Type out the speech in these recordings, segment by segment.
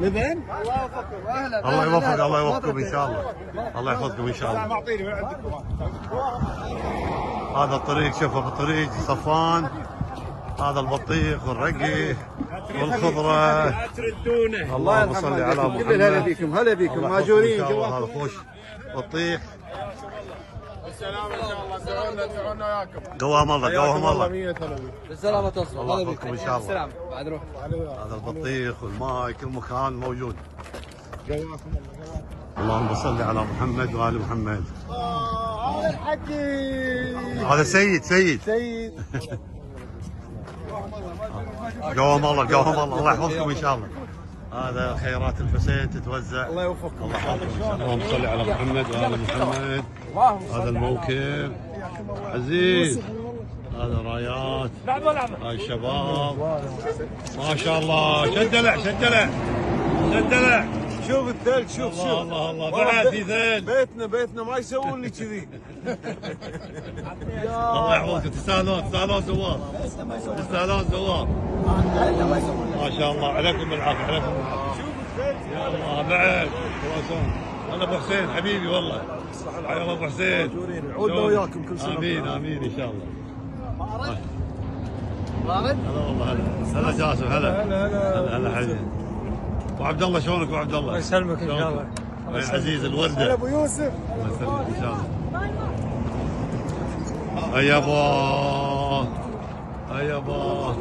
لبن؟ الله يوفقك، الله يوفقكم ان شاء الله، الله يحفظكم ان شاء الله. هذا الطريق، شوفوا بالطريق صفان، هذا البطيخ والرقي والخضره. اللهم صل على محمد. هلا بكم، هلا بكم ماجورين. هذا خوش بطيخ. السلام ان شاء الله، ادعونا وياكم. قواهم الله، قواهم الله. بالسلامة توصل. الله يحفظكم ان شاء الله. السلام. بعد روح. هذا البطيخ والماء كل مكان موجود. اللهم صل على محمد وآل محمد. هذا الحكي، هذا سيد قوام الله، قوام الله، الله يحفظكم ان شاء الله. هذا خيرات الحسين تتوزع. الله يوفقكم. الله يحفظكم ان شاء الله. اللهم صل على محمد وآل محمد. هذا الموكب عزيز، هذا رايات، هاي الشباب ما شاء الله. شدلع شدلع شدلع. شوف الثلج، شوف الله الله الله، بعد في ثلج. بيتنا ما يسوون لي كذي. الله يحفظكم، تستاهلون زوار، تستاهلون زوار. ما شاء الله عليكم بالعافيه، عليكم بالعافيه. يا الله بعد خراسان. انا ابو حسين حبيبي والله، حيا الله ابو حسين. عودنا وياكم كل سنه. امين امين ان شاء الله. بارد؟ هلا والله، هلا جاسم، هلا هلا حبيبي. ابو عبد الله شلونك ابو عبد الله؟ الله يسلمك ان شاء الله. يا عزيز الورده. هلا ابو يوسف. الله يسلمك ان شاء الله. هيا با، هيا با.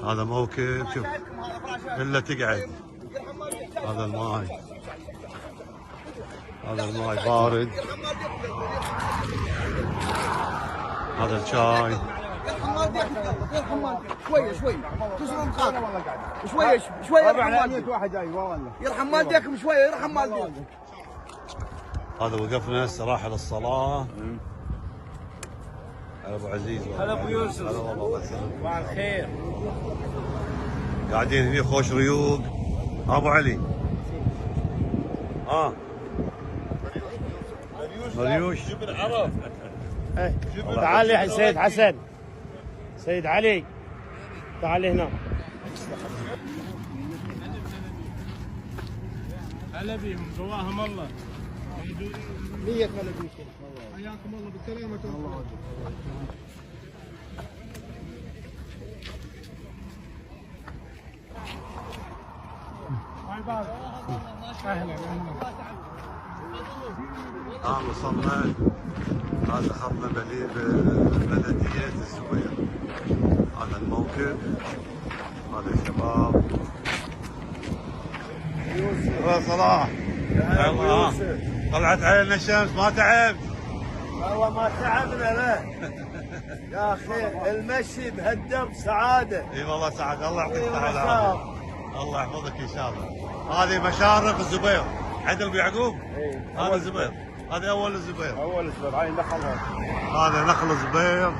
هذا موكب، شوف الا تقعد. هذا الماي، هذا الماي بارد. هذا الشاي. شوي كسروا مخاطر شوي يرحم والديك. واحد جاي والله يرحم والديكم شوي، يرحم والديكم. هذا وقفنا استراحه للصلاه. هلا ابو عزيز، هلا ابو يوسف. هلا والله، الله يسلمك. صباح الخير. قاعدين هني خوش ريوق. ابو علي، مريوش جبن عرف. تعال يا سيد حسن، سيد علي، تعال هنا. هلا بيهم، قواهم الله. نية هلا بيكم، حياكم الله بالسلامة. الله وصلنا. هذا خطنا بلدية الزبير. هذا الموكب، هذا الشباب. يا صلاح، الله طلعت علينا الشمس، ما تعبت؟ والله ما تعبنا له يا اخي، المشي بهالدرب سعاده. اي والله سعد، الله يعطيك الصحة والعافية، الله يحفظك ان شاء الله. هذه مشارق الزبير، عدل ابو يعقوب. هذا الزبير، هذا اول الزبير. اول اسبوع هاي نخلها. هذا نخل الزبير.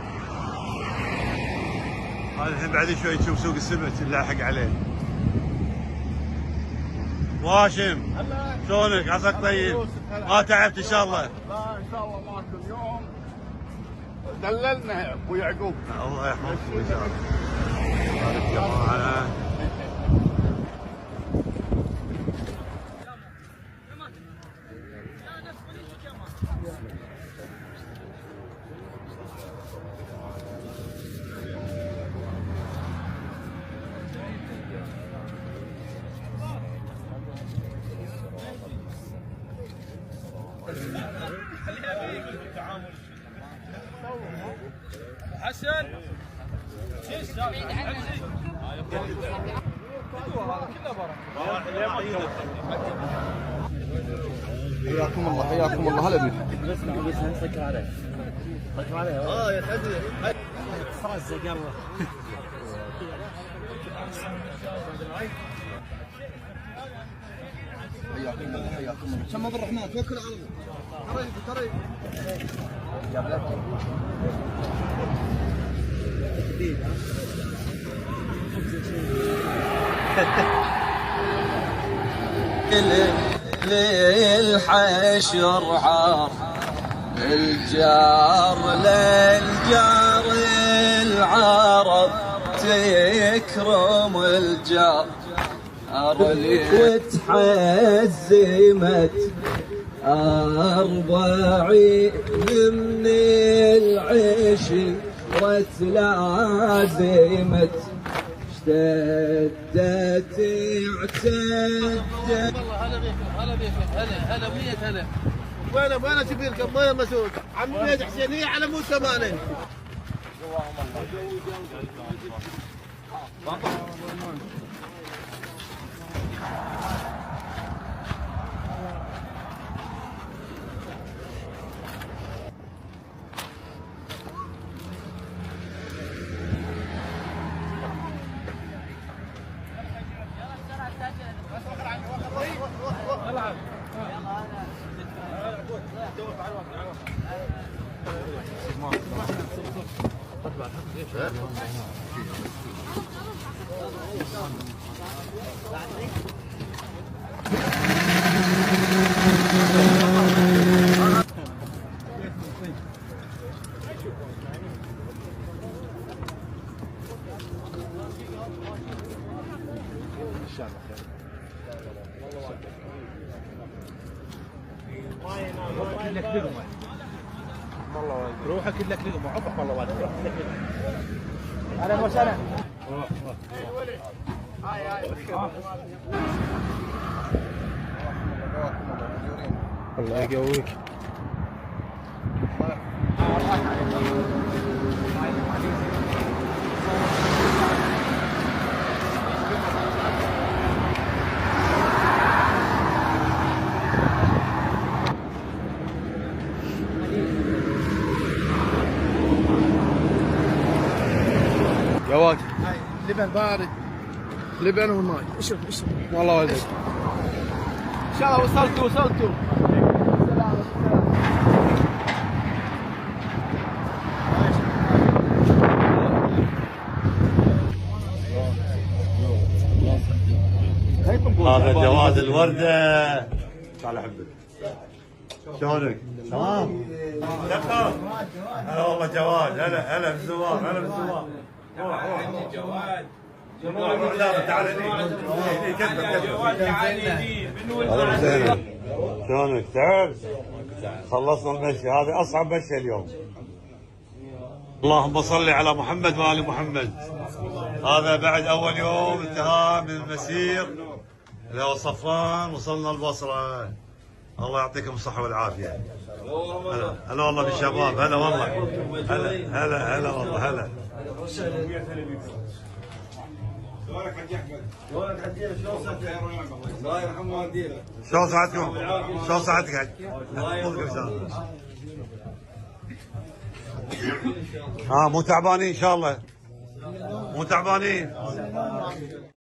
هذا الحين بعد شوي تشوف سوق السمك نلاحق عليه. واشم، شلونك؟ عساك طيب؟ ما تعبت ان شاء الله؟ لا ان شاء الله ما كل يوم دللنا ابو يعقوب. الله يحفظكم ان شاء الله. هذا الجماعه. حسن حياكم الله، حياكم الله. هلا بيكم. بس نسكر عليه، سكر عليه. يا حبيبي خلاص قرب. حياكم الله، حياكم الله. شم عبد الرحمن، توكل على الله. قريب جاب لك جديد. للحشر عار الجار للجار العرب تكرم الجار وتحزمت 40 من العشرة لازمت اشتدت اعتدت. هلا بيكم هلا بيكم هلا وياك هلا. وين شبيركم وين مسعود؟ عم بيد حسينيه على مود 8. روحك لك لقمه عفق والله والد. اهلا وسهلا. الله يقويك. جواد لبن بارد لبن وماي. اشرب والله ولدك ان شاء الله. وصلتوا هذا جواد الوردة. تعال احبك. شلونك؟ تمام؟ دكتور هلا والله جواد. هلا بالزوار. روح جواد تعال هني شلونك؟ تعال. خلصنا المشي. هذه اصعب مشي اليوم. اللهم صل على محمد وآل محمد. هذا بعد اول يوم انتهى من المسير اللي هو صفران. وصلنا البصره. الله يعطيكم الصحة والعافية. هلا والله بالشباب. هلا والله. هلا والله. هلا. شلونك حاج احمد؟ شلونك حاج؟ شلون صحتك؟ الله يرحم والديك. شلون صحتكم؟ شلون صحتك حاج؟ الله يحفظك. مو تعبانين ان شاء الله؟ مو تعبانين؟